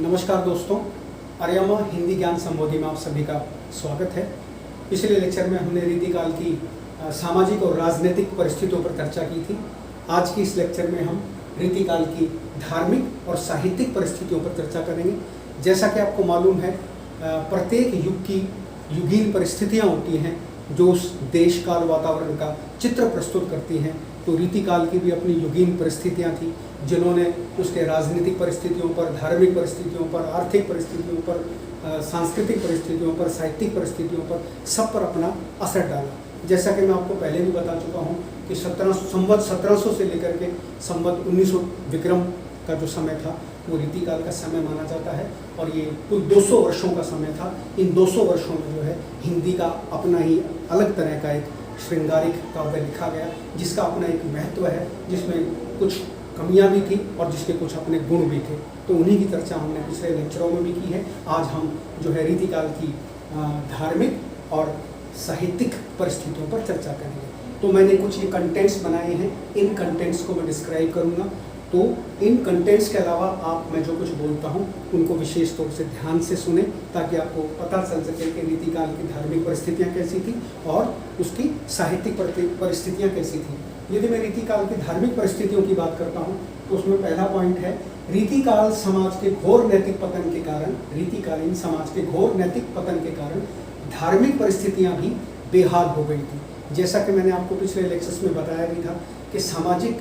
नमस्कार दोस्तों, आर्यमा हिंदी ज्ञान संबोधि में आप सभी का स्वागत है। पिछले लेक्चर में हमने रीतिकाल की सामाजिक और राजनीतिक परिस्थितियों पर चर्चा की थी। आज की इस लेक्चर में हम रीतिकाल की धार्मिक और साहित्यिक परिस्थितियों पर चर्चा करेंगे। जैसा कि आपको मालूम है, प्रत्येक युग की युगीन परिस्थितियाँ होती हैं जो उस देश काल वातावरण का चित्र प्रस्तुत करती हैं। तो रीतिकाल की भी अपनी युगीन परिस्थितियाँ थी जिन्होंने उसके राजनीतिक परिस्थितियों पर, धार्मिक परिस्थितियों पर, आर्थिक परिस्थितियों पर, सांस्कृतिक परिस्थितियों पर, साहित्यिक परिस्थितियों पर, सब पर अपना असर डाला। जैसा कि मैं आपको पहले भी बता चुका हूँ कि संवत 1700 से लेकर के संवत 1900 विक्रम का जो समय था वो रीतिकाल का समय माना जाता है और ये कुल 200 वर्षों का समय था। इन 200 वर्षों में जो है हिंदी का अपना ही अलग तरह का एक श्रृंगारिक काव्य लिखा गया जिसका अपना एक महत्व है, जिसमें कुछ कमियां भी थी और जिसके कुछ अपने गुण भी थे। तो उन्हीं की चर्चा हमने पिछले लेक्चरों में भी की है। आज हम जो है रीतिकाल की धार्मिक और साहित्यिक परिस्थितियों पर चर्चा करेंगे। तो मैंने कुछ ये कंटेंट्स बनाए हैं, इन कंटेंट्स को मैं डिस्क्राइब करूँगा। तो इन कंटेंट्स के अलावा मैं जो कुछ बोलता हूँ उनको विशेष तौर से ध्यान से सुने ताकि आपको पता चल सके कि रीतिकाल की धार्मिक परिस्थितियाँ कैसी थी और उसकी साहित्यिक परिस्थितियाँ कैसी थी। यदि मैं रीतिकाल की धार्मिक परिस्थितियों की बात करता हूँ तो उसमें पहला पॉइंट है, रीतिकाल समाज के घोर नैतिक पतन के कारण, रीतिकालीन समाज के घोर नैतिक पतन के कारण धार्मिक परिस्थितियाँ भी बेहाल हो गई थी। जैसा कि मैंने आपको पिछले लेक्चर्स में बताया भी था कि सामाजिक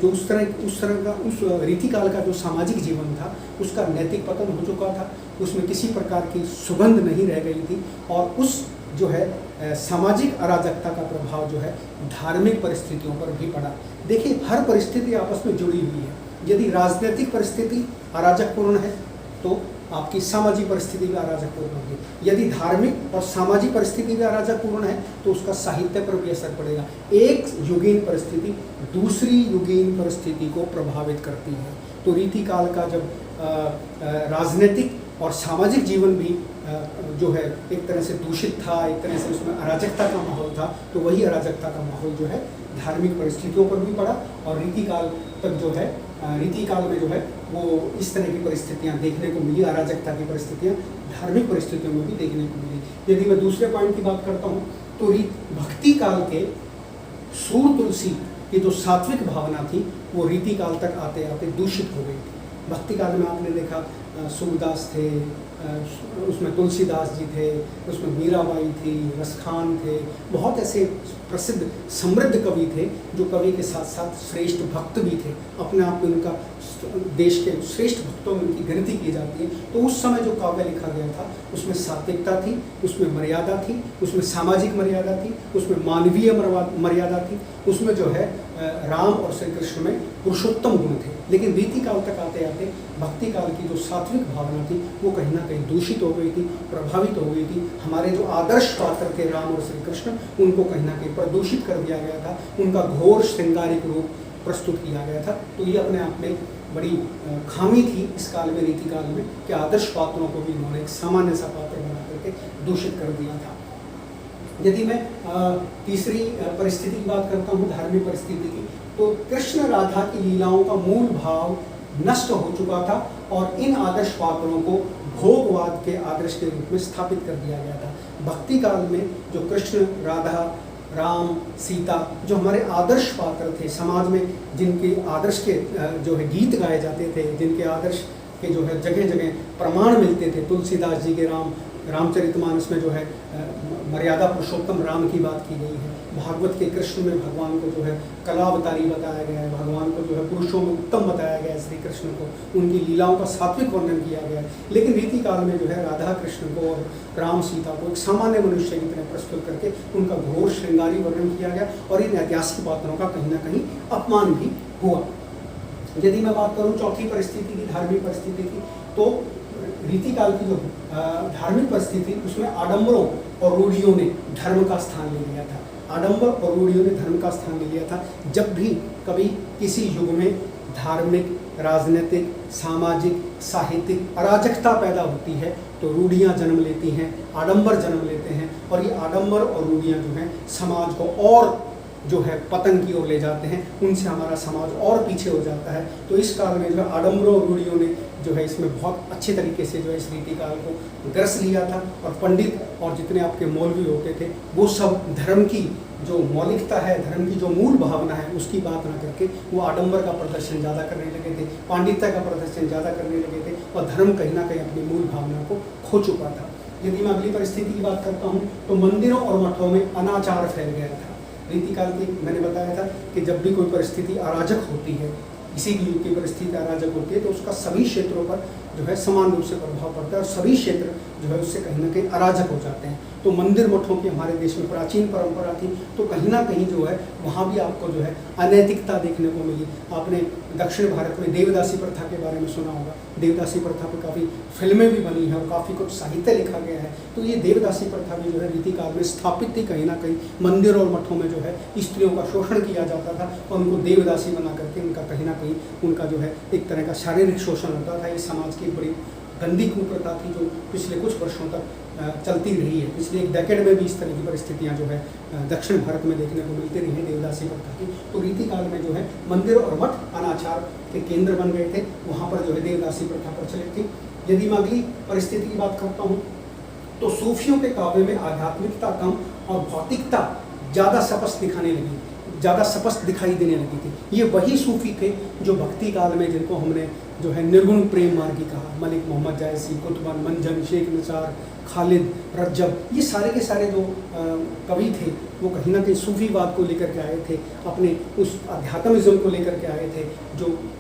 जो उस तरह का उस रीतिकाल का जो सामाजिक जीवन था उसका नैतिक पतन हो चुका था, उसमें किसी प्रकार की सुगंध नहीं रह गई थी और उस जो है सामाजिक अराजकता का प्रभाव जो है धार्मिक परिस्थितियों पर भी पड़ा। देखिए, हर परिस्थिति आपस में जुड़ी हुई है। यदि राजनीतिक परिस्थिति अराजकपूर्ण है तो आपकी सामाजिक परिस्थिति भी अराजकपूर्ण होगी। यदि धार्मिक और सामाजिक परिस्थिति भी अराजकपूर्ण है तो उसका साहित्य पर भी असर पड़ेगा। एक युगीन परिस्थिति दूसरी युगीन परिस्थिति को प्रभावित करती है। तो रीतिकाल का जब राजनीतिक और सामाजिक जीवन भी जो है एक तरह से दूषित था, एक तरह से उसमें अराजकता का माहौल था, तो वही अराजकता का माहौल जो है धार्मिक परिस्थितियों पर भी पड़ा और रीतिकाल तक जो है रीतिकाल में जो है वो इस तरह की परिस्थितियाँ देखने को मिली। अराजकता की परिस्थितियाँ धार्मिक परिस्थितियों में भी देखने को मिली। यदि मैं दूसरे पॉइंट की बात करता हूँ तो भक्ति काल के सूर तुलसी की जो सात्विक भावना थी वो रीतिकाल तक आते आते दूषित हो गई थी। भक्ति काल में आपने देखा सूरदास थे, उसमें तुलसीदास जी थे, उसमें मीराबाई थी, रसखान थे, बहुत ऐसे प्रसिद्ध समृद्ध कवि थे जो कवि के साथ साथ श्रेष्ठ भक्त भी थे। अपने आप में उनका देश के श्रेष्ठ भक्तों में उनकी गिनती की जाती है। तो उस समय जो काव्य लिखा गया था उसमें सात्विकता थी, उसमें मर्यादा थी, उसमें सामाजिक मर्यादा थी, उसमें मानवीय मर्यादा थी, उसमें जो है राम और श्री कृष्ण में पुरुषोत्तम गुण थे। लेकिन रीतिकाल तक आते आते भक्ति काल की जो सात्विक भावना थी वो कहीं ना कहीं दूषित हो गई थी, प्रभावित हो गई थी। हमारे जो आदर्श पात्र थे राम और श्री कृष्ण, उनको कहीं ना कहीं प्रदूषित कर दिया गया था, उनका घोर श्रृंगारिक रूप प्रस्तुत किया गया था। तो ये अपने आप में बड़ी खामी थी इस काल में, रीतिकाल में, कि आदर्श पात्रों को भी उन्होंने एक सामान्य सा पात्र बना करके दूषित कर दिया था। यदि मैं तीसरी परिस्थिति की बात करता हूँ धार्मिक परिस्थिति की, तो कृष्ण राधा की लीलाओं का मूल भाव नष्ट हो चुका था और इन आदर्श पात्रों को भोगवाद के आदर्श के रूप में स्थापित कर दिया गया था। भक्ति काल में जो कृष्ण, राधा, राम, सीता, जो हमारे आदर्श पात्र थे, समाज में जिनके आदर्श के जो है गीत गाए जाते थे, जिनके आदर्श के जो है जगह जगह प्रमाण मिलते थे। तुलसीदास जी के रामचरितमानस में जो है मर्यादा पुरुषोत्तम राम की बात की गई है। भागवत के कृष्ण में भगवान को जो है कलावतारी बताया गया है, भगवान को जो है पुरुषों में उत्तम बताया गया है, श्री कृष्ण को उनकी लीलाओं का सात्विक वर्णन किया गया है। लेकिन रीतिकाल में जो है राधा कृष्ण को और राम सीता को एक सामान्य मनुष्य की तरह प्रस्तुत करके उनका घोर श्रृंगारी वर्णन किया गया और इन ऐतिहासिक पात्रों का कहीं ना कहीं अपमान भी हुआ। यदि मैं बात करूँ चौथी परिस्थिति की, धार्मिक परिस्थिति की, तो रीतिकाल की जो धार्मिक परिस्थिति उसमें आडंबरों और रूढ़ियों ने धर्म का स्थान ले लिया था। आडंबर और रूढ़ियों ने धर्म का स्थान ले लिया था। जब भी कभी किसी युग में धार्मिक, राजनीतिक, सामाजिक, साहित्यिक अराजकता पैदा होती है तो रूढ़ियाँ जन्म लेती हैं, आडंबर जन्म लेते हैं और ये आडंबर और रूढ़ियाँ जो हैं समाज को और जो है पतन की ओर ले जाते हैं, उनसे हमारा समाज और पीछे हो जाता है। तो इस काल में जो है आडम्बरों और रूढ़ियों ने जो है इसमें बहुत अच्छे तरीके से जो है इस रीति काल को ग्रस लिया था। और पंडित और जितने आपके मौलवी होते थे वो सब धर्म की जो मौलिकता है, धर्म की जो मूल भावना है, उसकी बात ना करके वो आडंबर का प्रदर्शन ज़्यादा करने लगे थे, पांडित्य का प्रदर्शन ज़्यादा करने लगे थे, और धर्म कहीं ना कहीं अपनी मूल भावना को खो चुका था। यदि मैं अगली परिस्थिति की बात करता हूँ तो मंदिरों और मठों में अनाचार फैल गया था। रीतिकाल की मैंने बताया था कि जब भी कोई परिस्थिति अराजक होती है, किसी भी युग की परिस्थिति अराजक होती है, तो उसका सभी क्षेत्रों पर जो है समान रूप से प्रभाव पड़ता है और सभी क्षेत्र जो है उससे कहीं ना कहीं अराजक हो जाते हैं। तो मंदिर मठों की हमारे देश में प्राचीन परंपरा थी, तो कहीं ना कहीं जो है वहाँ भी आपको जो है अनैतिकता देखने को मिली। आपने दक्षिण भारत में देवदासी प्रथा के बारे में सुना होगा। देवदासी प्रथा पर काफ़ी फिल्में भी बनी हैं और काफ़ी कुछ साहित्य लिखा गया है। तो ये देवदासी प्रथा भी जो है रीतिकाल में स्थापित थी। कहीं ना कहीं मंदिर और मठों में जो है स्त्रियों का शोषण किया जाता था और उनको देवदासी बना करके उनका कहीं ना कहीं उनका जो है एक तरह का शारीरिक शोषण होता था। ये समाज की बड़ी गंदी कुप्रथा थी जो पिछले कुछ वर्षों तक चलती रही है। पिछले एक डेकेड में भी इस तरह की परिस्थितियां जो है दक्षिण भारत में देखने को मिलती रही है देवदासी प्रथा की। तो रीतिकाल में जो है मंदिर और मठ अनाचार के केंद्र बन गए थे, वहाँ पर जो है देवदासी प्रथा प्रचलित थी। यदि मैं अगली परिस्थिति की बात करता हूँ तो सूफियों के काव्य में आध्यात्मिकता कम और भौतिकता ज़्यादा स्पष्ट दिखाने लगी, ज़्यादा स्पष्ट दिखाई देने लगी थी। ये वही सूफी थे जो भक्ति काल में, जिनको हमने जो है निर्गुण प्रेम मार्गी कहा, मलिक मोहम्मद जायसी, कुतुबन, मंजन, शेख निसार, खालिद, रज्जब, ये सारे के सारे जो कवि थे वो कहीं ना कहीं सूफीवाद को लेकर के आए थे, अपने उस अध्यात्मिज्म को लेकर के आए थे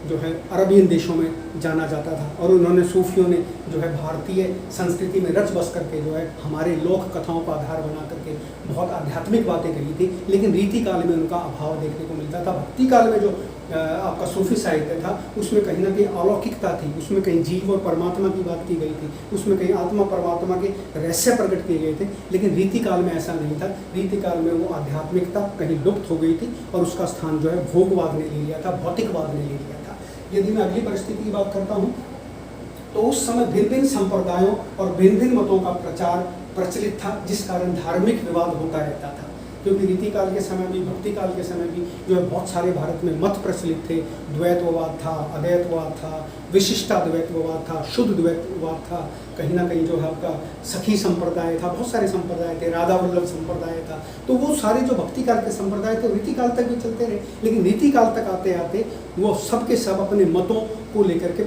जो है अरबियन देशों में जाना जाता था। और उन्होंने सूफियों ने जो है भारतीय संस्कृति में रच बस करके जो है हमारे लोक कथाओं का आधार बना करके बहुत आध्यात्मिक बातें कही थी, लेकिन रीति काल में उनका अभाव देखने को मिलता था। भक्ति काल में जो आपका सूफी साहित्य था उसमें कहीं ना कहीं अलौकिकता थी, उसमें कहीं जीव और परमात्मा की बात की गई थी, उसमें कहीं आत्मा परमात्मा के रहस्य प्रकट किए गए थे। लेकिन रीति काल में ऐसा नहीं था। रीति काल में वो आध्यात्मिकता कहीं लुप्त हो गई थी और उसका स्थान जो है भोगवाद ने ले लिया था, भौतिकवाद ने ले लिया था। यदि मैं अगली परिस्थिति की बात करता हूँ तो उस समय भिन्न भिन्न संप्रदायों और भिन्न भिन्न मतों का प्रचार प्रचलित था, जिस कारण धार्मिक विवाद होता रहता था। क्योंकि रीति काल के समय भी, भक्ति काल के समय भी जो है बहुत सारे भारत में मत प्रचलित थे। द्वैतवाद था, अद्वैतवाद था, विशिष्टाद्वैतवाद था, शुद्ध द्वैतवाद था, कहीं ना कहीं जो है आपका सखी संप्रदाय था, बहुत सारे संप्रदाय थे, राधा वल्लभ संप्रदाय था। तो वो सारे जो भक्ति काल के संप्रदाय थे रीति काल तक भी चलते रहे, लेकिन रीति काल तक आते आते वो सब के सब अपने मतों को लेकर के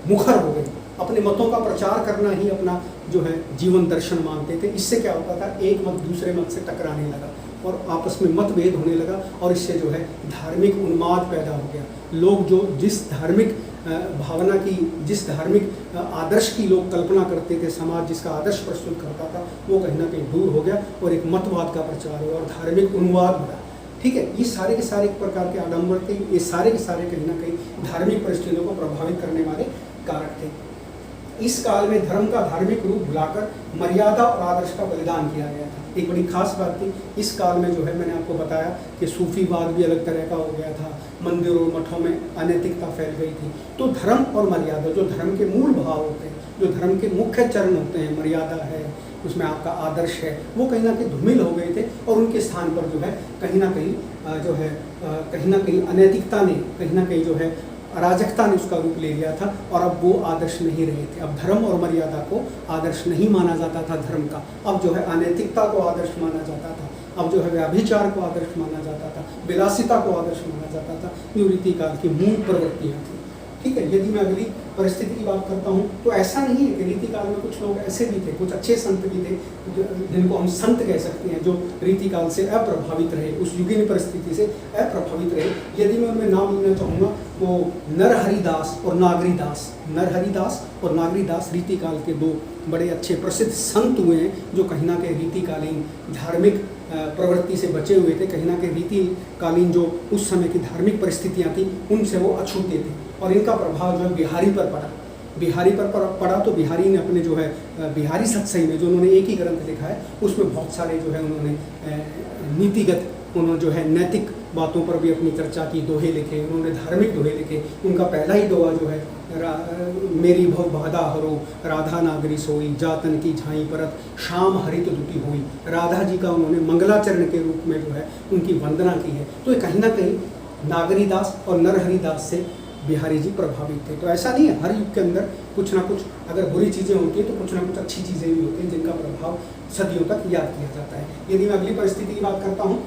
मुखर हो गए। अपने मतों का प्रचार करना ही अपना जो है जीवन दर्शन मानते थे। इससे क्या होता था, एक मत दूसरे मत से टकराने लगा और आपस में मतभेद होने लगा और इससे जो है धार्मिक उन्माद पैदा हो गया। लोग जो जिस धार्मिक भावना की, जिस धार्मिक आदर्श की लोग कल्पना करते थे, समाज जिसका आदर्श प्रस्तुत करता था, वो कहीं ना कहीं दूर हो गया और एक मतवाद का प्रचार हुआ और धार्मिक उन्माद बढ़ा। ठीक है, ये सारे के सारे एक प्रकार के आडंबर थे, ये सारे के सारे कहीं ना कहीं धार्मिक परिस्थितियों को प्रभावित करने वाले कारक थे। इस काल में धर्म का धार्मिक रूप भुलाकर मर्यादा और आदर्श का बलिदान किया गया था। एक बड़ी खास बात थी, इस काल में जो है मैंने आपको बताया कि सूफीवाद भी अलग तरह का हो गया था, मंदिरों मठों में अनैतिकता फैल गई थी। तो धर्म और मर्यादा, जो धर्म के मूल भाव होते हैं, जो धर्म के मुख्य चरण होते हैं, मर्यादा है, उसमें आपका आदर्श है, वो कहीं ना कहीं धूमिल हो गए थे और उनके स्थान पर जो है कहीं ना कहीं जो है कहीं ना कहीं अनैतिकता ने, कहीं ना कहीं जो है अराजकता ने उसका रूप ले लिया था और अब वो आदर्श नहीं रहे थे। अब धर्म और मर्यादा को आदर्श नहीं माना जाता था धर्म का, अब जो है अनैतिकता को आदर्श माना जाता था, अब जो है व्याभिचार को आदर्श माना जाता था, विलासिता को आदर्श माना जाता था। जो रीति काल की मूल प्रवृत्तियाँ थी। ठीक है, यदि मैं अगली परिस्थिति की बात करता हूँ तो ऐसा नहीं है कि रीति काल में कुछ लोग ऐसे भी थे, कुछ अच्छे संत भी थे जिनको हम संत कह सकते हैं, जो रीति काल से अप्रभावित रहे, उस युगीन परिस्थिति से अप्रभावित रहे। यदि मैं उनमें नाम लेना चाहूँगा तो नरहरिदास और नागरीदास, नरहरिदास और नागरीदास रीति काल के दो बड़े अच्छे प्रसिद्ध संत हुए हैं, जो कहीं ना कहीं रीतिकालीन धार्मिक प्रवृत्ति से बचे हुए थे। कहीं ना कहीं रीतिकालीन जो उस समय की धार्मिक परिस्थितियाँ थी उनसे वो अछूते थे और इनका प्रभाव जो है बिहारी पर पड़ा। बिहारी पर पड़ा तो बिहारी ने अपने जो है बिहारी सत्सई में, जो उन्होंने एक ही ग्रंथ लिखा है, उसमें बहुत सारे जो है उन्होंने नीतिगत उन्होंने जो है नैतिक बातों पर भी अपनी चर्चा की, दोहे लिखे, उन्होंने धार्मिक दोहे लिखे। उनका पहला ही दोहा जो है मेरी भव बाधा हरो राधा नागरी सोई जातन की झाई परत शाम हरित दुटी हुई। राधा जी का उन्होंने मंगलाचरण के रूप में जो है उनकी वंदना की है। तो ये कहीं ना कहीं नागरीदास और नरहरिदास से बिहारी जी प्रभावित थे। तो ऐसा नहीं है, हर युग के अंदर कुछ ना कुछ अगर बुरी चीज़ें होती हैं तो कुछ ना कुछ अच्छी चीज़ें भी होती हैं जिनका प्रभाव सदियों तक याद किया जाता है। यदि मैं अगली परिस्थिति की बात करता हूँ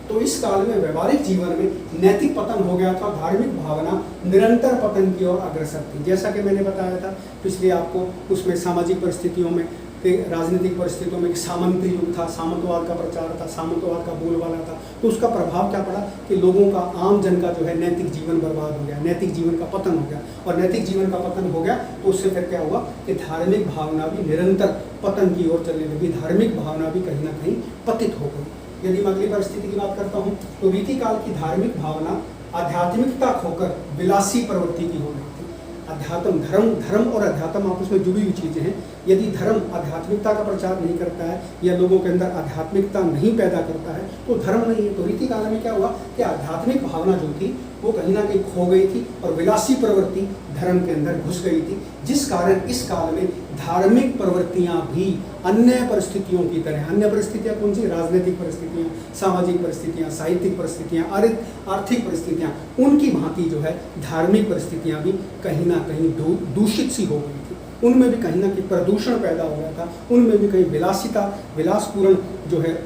तो इस काल में व्यवहारिक जीवन में नैतिक पतन हो गया था, धार्मिक भावना निरंतर पतन की ओर अग्रसर थी। जैसा कि मैंने बताया था पिछले आपको, उसमें सामाजिक परिस्थितियों में, राजनीतिक परिस्थितियों में सामंती युग था, सामंतवाद का प्रचार था, सामंतवाद का बोलबाला था। तो उसका प्रभाव क्या पड़ा कि लोगों का, आम जन का जो है नैतिक जीवन बर्बाद हो गया, नैतिक जीवन का पतन हो गया। और नैतिक जीवन का पतन हो गया तो उससे फिर क्या हुआ कि धार्मिक भावना भी निरंतर पतन की ओर चलने लगी, धार्मिक भावना भी कहीं ना कहीं पतित हो गई। यदि मैं अगली परिस्थिति की बात करता हूँ तो रीतिकाल की धार्मिक भावना आध्यात्मिकता खोकर विलासी प्रवृत्ति की हो गई थी। अध्यात्म, धर्म और अध्यात्म आपस में जुड़ी हुई चीज़ें हैं। यदि धर्म आध्यात्मिकता का प्रचार नहीं करता है या लोगों के अंदर आध्यात्मिकता नहीं पैदा करता है तो धर्म नहीं है। तो रीतिकाल में क्या हुआ कि आध्यात्मिक भावना जो थी वो कहीं ना कहीं खो गई थी और विलासी प्रवृत्ति धर्म के अंदर घुस गई थी, जिस कारण इस काल में धार्मिक प्रवृत्तियां भी अन्य परिस्थितियों की तरह, अन्य परिस्थितियां कौन सी, राजनीतिक परिस्थितियां, सामाजिक परिस्थितियां, साहित्यिक परिस्थितियां, आर्थिक परिस्थितियां, उनकी भांति जो है धार्मिक परिस्थितियां भी कहीं ना कहीं दूषित सी हो गई थी। उनमें भी कहीं ना कहीं प्रदूषण पैदा हो गया था, उनमें भी कहीं विलासपूर्ण जो है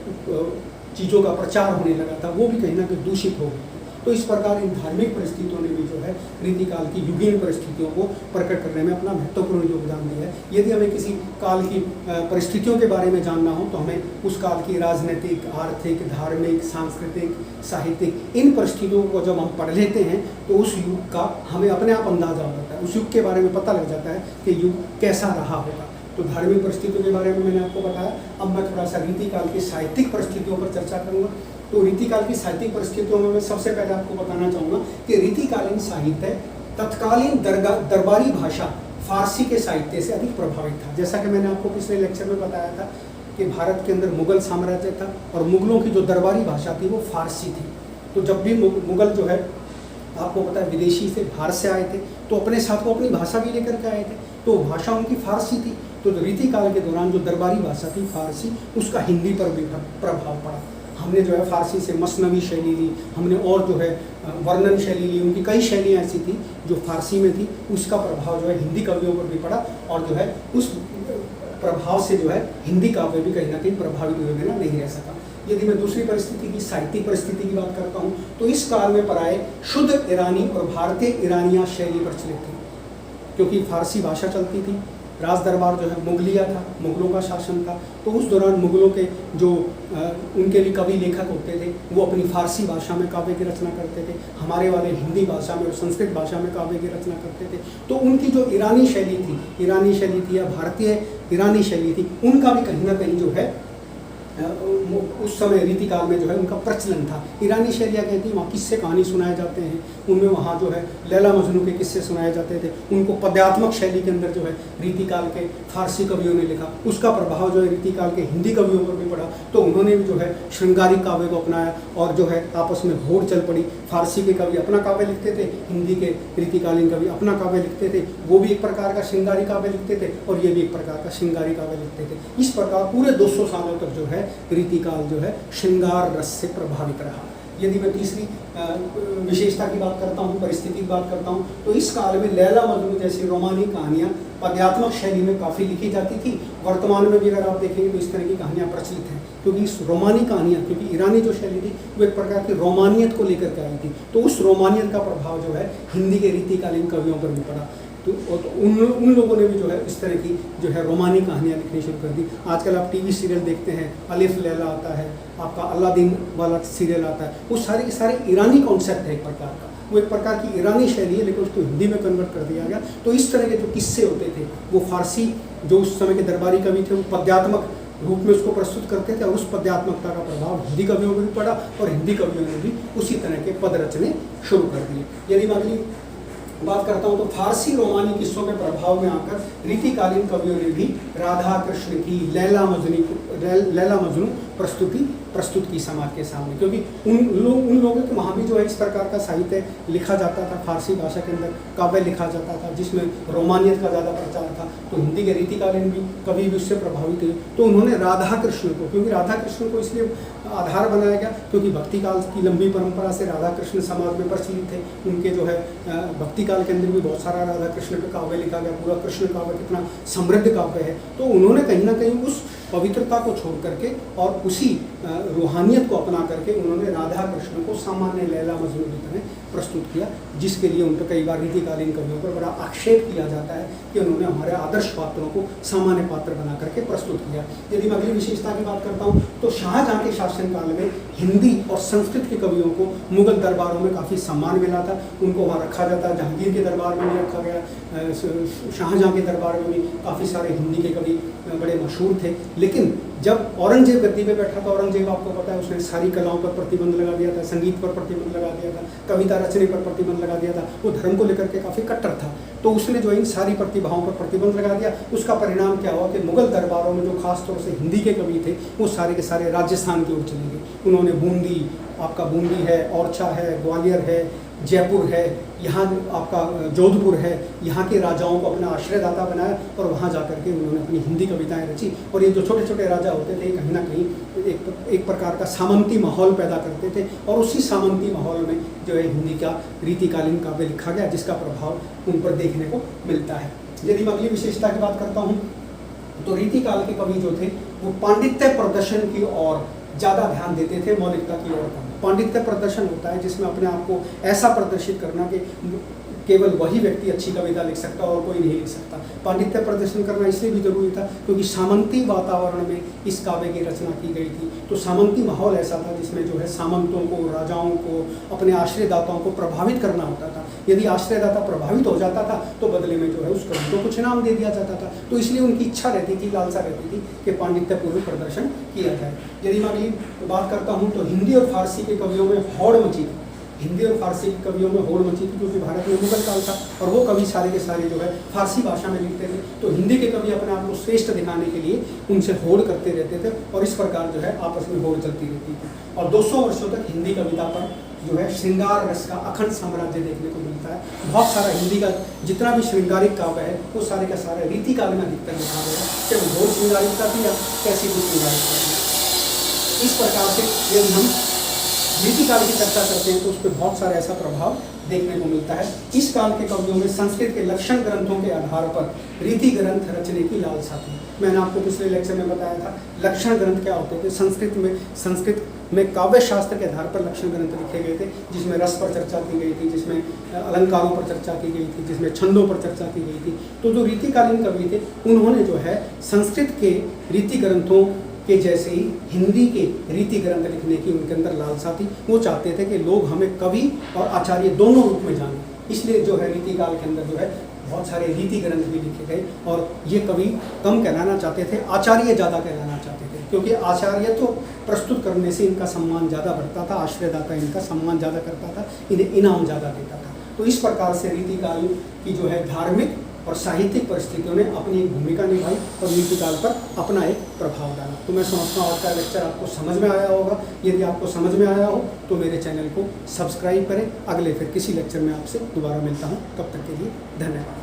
चीज़ों का प्रचार होने लगा था, वो भी कहीं ना कहीं दूषित हो गई। तो इस प्रकार इन धार्मिक परिस्थितियों ने भी जो है रीतिकाल की युगीन परिस्थितियों को प्रकट करने में अपना महत्वपूर्ण योगदान दिया है। यदि हमें किसी काल की परिस्थितियों के बारे में जानना हो तो हमें उस काल की राजनीतिक, आर्थिक, धार्मिक, सांस्कृतिक, साहित्यिक इन परिस्थितियों को जब हम पढ़ लेते हैं तो उस युग का हमें अपने आप अंदाजा हो जाता है, उस युग के बारे में पता लग जाता है कि युग कैसा रहा होगा। तो धार्मिक परिस्थितियों के बारे में मैंने आपको बताया। अब मैं थोड़ा सा रीतिकाल की साहित्यिक परिस्थितियों पर चर्चा करूँगा। तो रीतिकाल की साहित्यिक परिस्थितियों में मैं सबसे पहले आपको बताना चाहूँगा कि रीतिकालीन साहित्य तत्कालीन दरबारी भाषा फारसी के साहित्य से अधिक प्रभावित था। जैसा कि मैंने आपको पिछले लेक्चर में बताया था कि भारत के अंदर मुगल साम्राज्य था और मुगलों की जो दरबारी भाषा थी वो फारसी थी। तो जब भी मुगल जो है आपको पता है विदेशी से भारत से आए थे तो अपने साथ वो अपनी भाषा भी लेकर के आए थे, तो भाषा उनकी फारसी थी। तो रीतिकाल के दौरान जो दरबारी भाषा थी फारसी, उसका हिंदी पर भी प्रभाव पड़ा। हमने जो है फारसी से मसनवी शैली ली, हमने और जो है वर्णन शैली ली, उनकी कई शैलियाँ ऐसी थी जो फारसी में थी, उसका प्रभाव जो है हिंदी कवियों पर भी पड़ा और जो है उस प्रभाव से जो है हिंदी काव्य भी कहीं ना कहीं प्रभावित हुए बिना नहीं रह सका। यदि मैं दूसरी परिस्थिति की, साहित्यिक परिस्थिति की बात करता हूँ तो इस काल में प्राय शुद्ध ईरानी और भारतीय ईरानिया शैली प्रचलित थी, क्योंकि फारसी भाषा चलती थी। राज दरबार जो है मुगलिया था, मुगलों का शासन था। तो उस दौरान मुगलों के जो उनके भी कवि लेखक होते थे वो अपनी फारसी भाषा में काव्य की रचना करते थे, हमारे वाले हिंदी भाषा में और संस्कृत भाषा में काव्य की रचना करते थे। तो उनकी जो ईरानी शैली थी या भारतीय ईरानी शैली थी, उनका भी कहीं ना कहीं जो है उस समय रीतिकाल में जो है उनका प्रचलन था। ईरानी शैलियाँ कहती हैं वहाँ किस्से कहानी सुनाए जाते हैं, उनमें वहाँ जो है लैला मजनू के किस्से सुनाए जाते थे। उनको पद्यात्मक शैली के अंदर जो है रीतिकाल के फारसी कवियों ने लिखा, उसका प्रभाव जो है रीतिकाल के हिंदी कवियों पर भी पड़ा। तो उन्होंने भी जो है श्रृंगारिक काव्य को अपनाया और जो है आपस में होड़ चल पड़ी। फारसी के कवि अपना काव्य लिखते थे, हिंदी के रीतिकालीन कवि अपना काव्य लिखते थे, वो भी एक प्रकार का श्रृंगारी काव्य लिखते थे और ये भी एक प्रकार का श्रृंगारी काव्य लिखते थे। इस प्रकार पूरे 200 सालों तक जो है रीतिकाल जो है श्रृंगार रस से प्रभावित रहा। यदि मैं तीसरी विशेषता की बात करता हूँ, परिस्थिति की बात करता हूँ, तो इस काल में लैला मजनू जैसी रोमानी कहानियाँ पद्यात्मक शैली में काफ़ी लिखी जाती थी। वर्तमान में भी अगर आप देखेंगे तो इस तरह की कहानियाँ प्रचलित हैं, क्योंकि इस रोमानी कहानियाँ, क्योंकि ईरानी जो शैली थी वो एक प्रकार की रोमानियत को लेकर के आई थी, तो उस रोमानियत का प्रभाव जो है हिंदी के रीतिकालीन कवियों पर भी पड़ा। तो उन लोगों ने भी जो है इस तरह की जो है रोमानी कहानियाँ लिखनी शुरू कर दी। आजकल आप टीवी सीरियल देखते हैं, अलिफ लैला आता है, आपका अलादीन वाला सीरियल आता है, वो सारे सारे ईरानी कॉन्सेप्ट है एक प्रकार का, वो एक प्रकार की ईरानी शैली है, लेकिन उसको हिंदी में कन्वर्ट कर दिया गया। तो इस तरह के जो किस्से होते थे वो फारसी जो उस समय के दरबारी कवि थे वो पद्यात्मक रूप में उसको प्रस्तुत करते थे और उस पद्यात्मकता का प्रभाव हिंदी कवियों पर भी पड़ा और हिंदी कवियों ने भी उसी तरह के पद रचने शुरू कर दिए। यदि मैं अगली बात करता हूँ तो फारसी रोमानी किस्सों के प्रभाव में आकर रीतिकालीन कवियों ने भी राधा कृष्ण की, लैला मजनू प्रस्तुत की समाज के सामने, क्योंकि उन लोगों के वहाँ भी जो है इस प्रकार का साहित्य लिखा जाता था, फारसी भाषा के अंदर काव्य लिखा जाता था जिसमें रोमानियत का ज़्यादा प्रचार था। तो हिंदी के रीतिकालीन भी कवि भी उससे प्रभावित हुए। तो उन्होंने राधा कृष्ण को, क्योंकि राधा कृष्ण को इसलिए आधार बनाया गया क्योंकि भक्ति काल की लंबी परंपरा से राधा कृष्ण समाज में प्रचलित थे। उनके जो है भक्ति काल के अंदर भी बहुत सारा राधा कृष्ण पे काव्य लिखा गया। पूरा कृष्ण काव्य कितना समृद्ध काव्य है। तो उन्होंने कहीं ना कहीं उस पवित्रता को छोड़ करके और उसी रूहानियत को अपना करके उन्होंने राधा कृष्ण को सामान्य लैला मजनू की तरह प्रस्तुत किया, जिसके लिए उन पर कई बार रीतिकालीन कवियों पर बड़ा आक्षेप किया जाता है कि उन्होंने हमारे आदर्श पात्रों को सामान्य पात्र बना करके प्रस्तुत किया। यदि मैं अगली विशेषता की बात करता हूँ तो शाहजहाँ के शासनकाल में हिंदी और संस्कृत के कवियों को मुगल दरबारों में काफ़ी सम्मान मिला था। उनको वहाँ रखा जाता है। जहांगीर के दरबार में भी रखा गया, शाहजहाँ के दरबार में भी काफ़ी सारे हिंदी के कवि बड़े मशहूर थे। लेकिन जब औरंगजेब गद्दी पे बैठा था, औरंगजेब आपको पता है उसने सारी कलाओं पर प्रतिबंध लगा दिया था, संगीत पर प्रतिबंध लगा दिया था, कविता रचने पर प्रतिबंध लगा दिया था। वो धर्म को लेकर के काफ़ी कट्टर था। तो उसने जो इन सारी प्रतिभाओं पर प्रतिबंध लगा दिया। उसका परिणाम क्या हुआ कि मुगल दरबारों में जो खास तौर से हिंदी के कवि थे वो सारे के सारे राजस्थान की ओर चले गए। उन्होंने बूंदी, आपका बूंदी है, ओरछा है, ग्वालियर है, जयपुर है, यहाँ आपका जोधपुर है, यहाँ के राजाओं को अपना आश्रयदाता बनाया और वहाँ जाकर के उन्होंने अपनी हिंदी कविताएं रची। और ये जो छोटे छोटे राजा होते थे कहीं ना कहीं एक प्रकार का सामंती माहौल पैदा करते थे और उसी सामंती माहौल में जो है हिंदी का रीतिकालीन काव्य लिखा गया, जिसका प्रभाव उन पर देखने को मिलता है। यदि मैं अगली विशेषता की बात करता हूँ तो रीतिकाल के कवि जो थे वो पांडित्य प्रदर्शन की ओर ज़्यादा ध्यान देते थे, मौलिकता की ओर कम। पांडित्य प्रदर्शन होता है जिसमें अपने आप को ऐसा प्रदर्शित करना कि केवल वही व्यक्ति अच्छी कविता लिख सकता और कोई नहीं लिख सकता। पांडित्य प्रदर्शन करना इसलिए भी जरूरी था क्योंकि सामंती वातावरण में इस काव्य की रचना की गई थी। तो सामंती माहौल ऐसा था जिसमें जो है सामंतों को, राजाओं को, अपने आश्रयदाताओं को प्रभावित करना होता था। यदि आश्रयदाता प्रभावित हो जाता था तो बदले में जो है उस कवि को कुछ इनाम दे दिया जाता था। तो इसलिए उनकी इच्छा रहती थी, लालसा रहती थी कि पांडित्यपूर्ण प्रदर्शन किया जाए। यदि मैं अगली बात करता हूँ तो हिंदी और फारसी के कवियों में होड़ मची थी। हिंदी और फारसी के कवियों में होड़ मची थी क्योंकि भारत में मुगल काल था और वो कवि सारे के सारे जो है फारसी भाषा में लिखते थे। तो हिंदी के कवि अपने आप को श्रेष्ठ दिखाने के लिए उनसे होड़ करते रहते थे और इस प्रकार जो है आपस में होड़ चलती रहती थी। और 200 वर्षों तक हिंदी कविता पर जो है श्रृंगार रस का अखंड साम्राज्य देखने को मिलता है। बहुत सारा हिंदी का जितना भी श्रृंगारिक काव्य है वो सारे का सारा रीतिकाल में अधिकतर लिखा गया है, चाहे घोर श्रृंगारिकता थी या कैसी भी श्रृंगारिकता थी। इस प्रकार से यदि हम रीतिकाल की चर्चा करते हैं तो उस पर बहुत सारा ऐसा प्रभाव देखने को मिलता है। इस काल के कवियों में संस्कृत के लक्षण ग्रंथों के आधार पर रीति ग्रंथ रचने की लालसा थी। मैंने आपको पिछले लेक्चर में बताया था लक्षण ग्रंथ क्या होते थे। संस्कृत में काव्य शास्त्र के आधार पर लक्षण ग्रंथ लिखे गए थे, जिसमें रस पर चर्चा की गई थी, जिसमें अलंकारों पर चर्चा की गई थी, जिसमें छंदों पर चर्चा की गई थी। तो जो रीतिकालीन कवि थे उन्होंने जो है संस्कृत के रीति ग्रंथों के जैसे ही हिंदी के रीति ग्रंथ लिखने की उनके अंदर लालसा थी। वो चाहते थे कि लोग हमें कवि और आचार्य दोनों रूप में जानें। इसलिए जो है रीतिकाल के अंदर जो है बहुत सारे रीति ग्रंथ भी लिखे गए और ये कवि कम कहलाना चाहते थे, आचार्य ज़्यादा कहलाना चाहते थे, क्योंकि आचार्य तो प्रस्तुत करने से इनका सम्मान ज़्यादा बढ़ता था, आश्रयदाता इनका सम्मान ज़्यादा करता था, इन्हें इनाम ज़्यादा देता था। तो इस प्रकार से रीतिकाल की जो है धार्मिक और साहित्यिक परिस्थितियों ने अपनी एक भूमिका निभाई और रीतिकाल पर अपना एक प्रभाव डाला। तो मैं समझता हूँ आज का लेक्चर आपको समझ में आया होगा। यदि आपको समझ में आया हो तो मेरे चैनल को सब्सक्राइब करें। अगले फिर किसी लेक्चर में आपसे दोबारा मिलता हूँ, तब तक के लिए धन्यवाद।